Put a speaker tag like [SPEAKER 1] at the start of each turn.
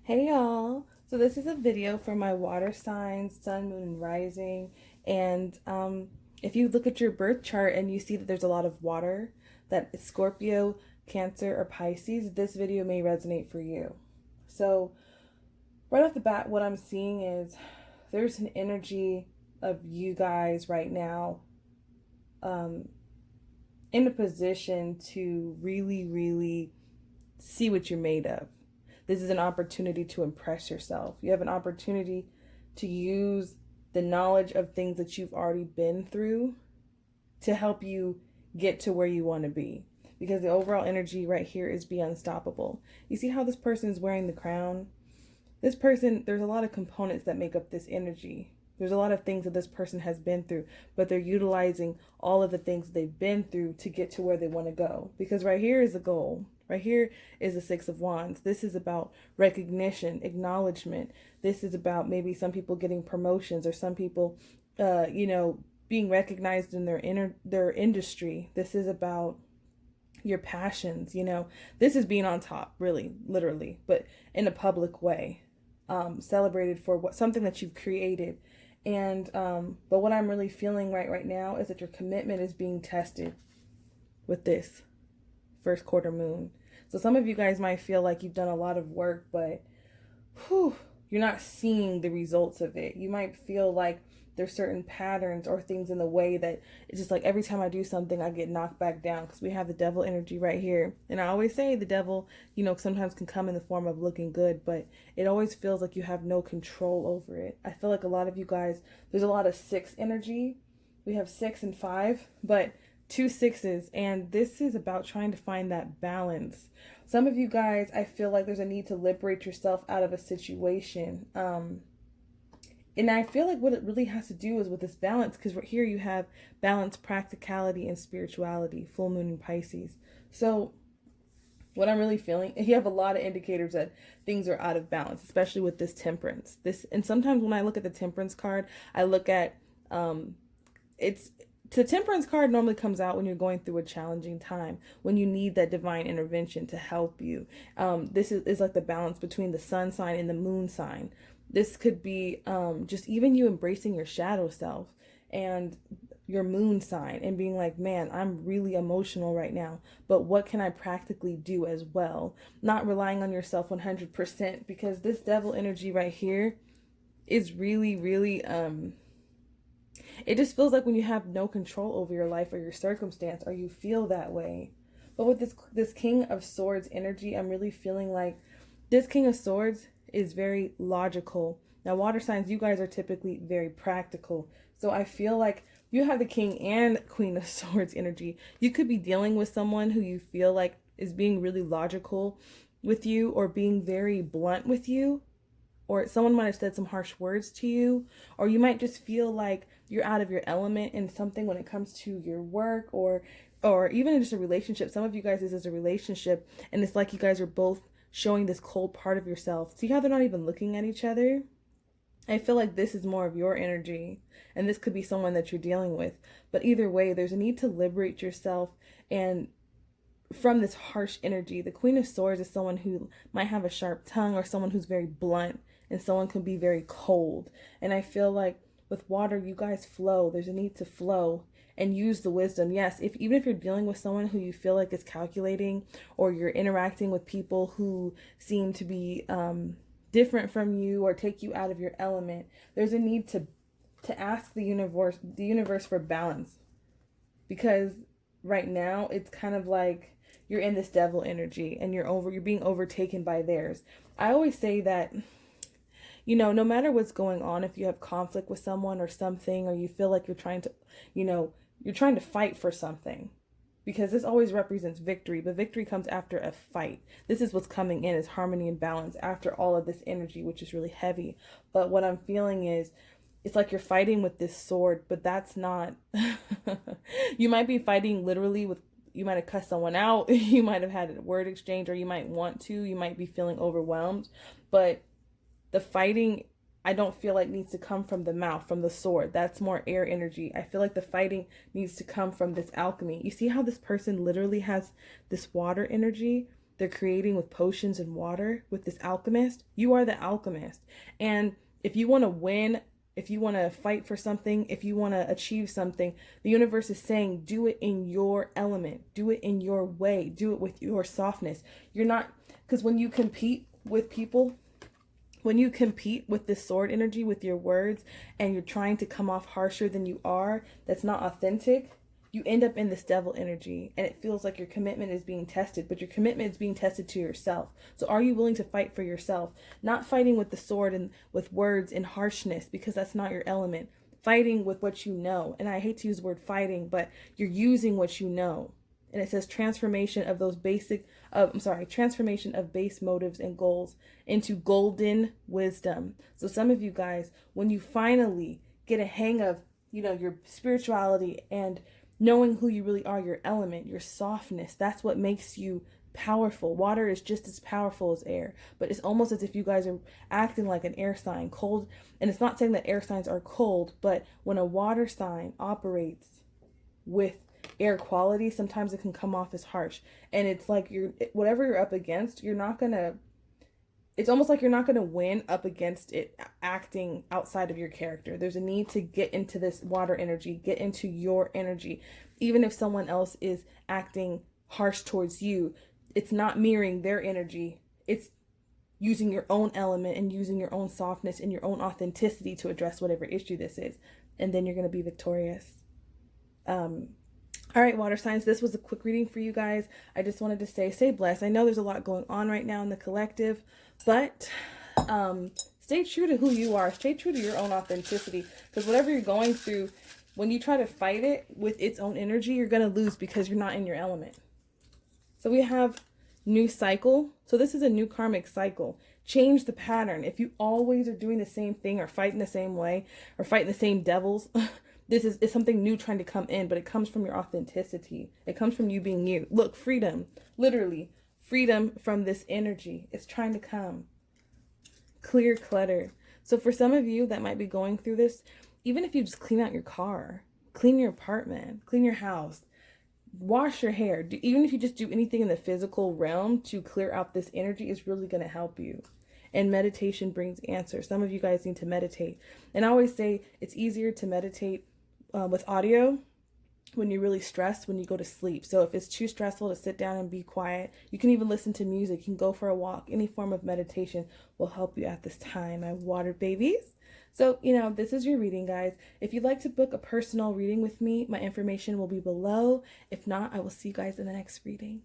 [SPEAKER 1] Hey y'all! So this is a video for my water signs, sun, moon, and rising. And if you look at your birth chart and you see that there's a lot of water, that it's Scorpio, Cancer, or Pisces, this video may resonate for you. So right off the bat, what I'm seeing is there's an energy of you guys right now um, in a position to really see what you're made of. This is an opportunity to impress yourself. You have an opportunity to use the knowledge of things that you've already been through to help you get to where you want to be. Because the overall energy right here is be unstoppable. You see how this person is wearing the crown? This person, there's a lot of components that make up this energy. There's a lot of things that this person has been through, but they're utilizing all of the things they've been through to get to where they want to go. Because right here is the goal. Right here is the Six of Wands. This is about recognition, acknowledgement. This is about maybe some people getting promotions or some people, being recognized in their industry. This is about your passions. This is being on top, really, literally, but in a public way, celebrated for something that you've created. And but what I'm really feeling right now is that your commitment is being tested with this first quarter moon. So some of you guys might feel like you've done a lot of work, but you're not seeing the results of it. You might feel like there's certain patterns or things in the way that it's just like every time I do something, I get knocked back down because we have the devil energy right here. And I always say the devil, sometimes can come in the form of looking good, but it always feels like you have no control over it. I feel like a lot of you guys, there's a lot of 6 energy. We have 6 and 5, but 2 6s, and this is about trying to find that balance. Some of you guys, I feel like there's a need to liberate yourself out of a situation. And I feel like what it really has to do is with this balance, because right here you have balance, practicality, and spirituality, full moon in Pisces. So what I'm really feeling, you have a lot of indicators that things are out of balance, especially with this temperance. And sometimes when I look at the temperance card, I look at, the temperance card normally comes out when you're going through a challenging time, when you need that divine intervention to help you. This is like the balance between the sun sign and the moon sign. This could be just even you embracing your shadow self and your moon sign and being like, man, I'm really emotional right now, but what can I practically do as well? Not relying on yourself 100%, because this devil energy right here is really it just feels like when you have no control over your life or your circumstance, or you feel that way. But with this King of Swords energy, I'm really feeling like this King of Swords is very logical. Now, water signs, you guys are typically very practical. So I feel like you have the King and Queen of Swords energy. You could be dealing with someone who you feel like is being really logical with you or being very blunt with you, or someone might have said some harsh words to you, or you might just feel like you're out of your element in something when it comes to your work or even in just a relationship. Some of you guys, this is a relationship, and it's like you guys are both showing this cold part of yourself. See how they're not even looking at each other? I feel like this is more of your energy, and this could be someone that you're dealing with. But either way, there's a need to liberate yourself and from this harsh energy. The Queen of Swords is someone who might have a sharp tongue, or someone who's very blunt, and someone can be very cold. And I feel like with water, you guys flow. There's a need to flow and use the wisdom. Yes, even if you're dealing with someone who you feel like is calculating, or you're interacting with people who seem to be different from you or take you out of your element, there's a need to ask the universe for balance. Because right now it's kind of like you're in this devil energy and you're being overtaken by theirs. I always say that, no matter what's going on, if you have conflict with someone or something, or you feel like you're trying to fight for something, because this always represents victory, but victory comes after a fight. This is what's coming in, is harmony and balance after all of this energy, which is really heavy. But what I'm feeling is, it's like you're fighting with this sword, but that's not, you might be fighting literally you might have cussed someone out, you might have had a word exchange, or you might be feeling overwhelmed, but the fighting, I don't feel like needs to come from the mouth, from the sword. That's more air energy. I feel like the fighting needs to come from this alchemy. You see how this person literally has this water energy? they're creating with potions and water with this alchemist. You are the alchemist. And if you want to win, if you want to fight for something, if you want to achieve something, the universe is saying, do it in your element, do it in your way, do it with your softness. You're not, because when you compete with people, when you compete with this sword energy, with your words, and you're trying to come off harsher than you are, that's not authentic, you end up in this devil energy, and it feels like your commitment is being tested, but your commitment is being tested to yourself. So are you willing to fight for yourself? Not fighting with the sword and with words and harshness, because that's not your element. Fighting with what you know. And I hate to use the word fighting, but you're using what you know. And it says transformation of those transformation of base motives and goals into golden wisdom. So some of you guys, when you finally get a hang of, your spirituality and knowing who you really are, your element, your softness, that's what makes you powerful. Water is just as powerful as air, but it's almost as if you guys are acting like an air sign, cold. And it's not saying that air signs are cold, but when a water sign operates with air quality, sometimes it can come off as harsh. And it's like whatever you're up against, it's almost like you're not going to win up against it acting outside of your character. There's a need to get into this water energy, get into your energy. Even if someone else is acting harsh towards you, it's not mirroring their energy. It's using your own element and using your own softness and your own authenticity to address whatever issue this is. And then you're going to be victorious. All right, water signs, this was a quick reading for you guys. I just wanted to stay blessed. I know there's a lot going on right now in the collective, but stay true to who you are. Stay true to your own authenticity, because whatever you're going through, when you try to fight it with its own energy, you're going to lose because you're not in your element. So we have new cycle. So this is a new karmic cycle. Change the pattern. If you always are doing the same thing or fighting the same way or fighting the same devils, this is something new trying to come in, but it comes from your authenticity. It comes from you being you. Look, freedom, literally freedom from this energy. It's trying to come. Clear clutter. So for some of you that might be going through this, even if you just clean out your car, clean your apartment, clean your house, wash your hair, even if you just do anything in the physical realm to clear out this energy, is really going to help you. And meditation brings answers. Some of you guys need to meditate. And I always say it's easier to meditate with audio when you're really stressed, when you go to sleep. So if it's too stressful to sit down and be quiet, you can even listen to music. You can go for a walk. Any form of meditation will help you at this time, my water babies. So, this is your reading, guys. If you'd like to book a personal reading with me, my information will be below. If not, I will see you guys in the next reading.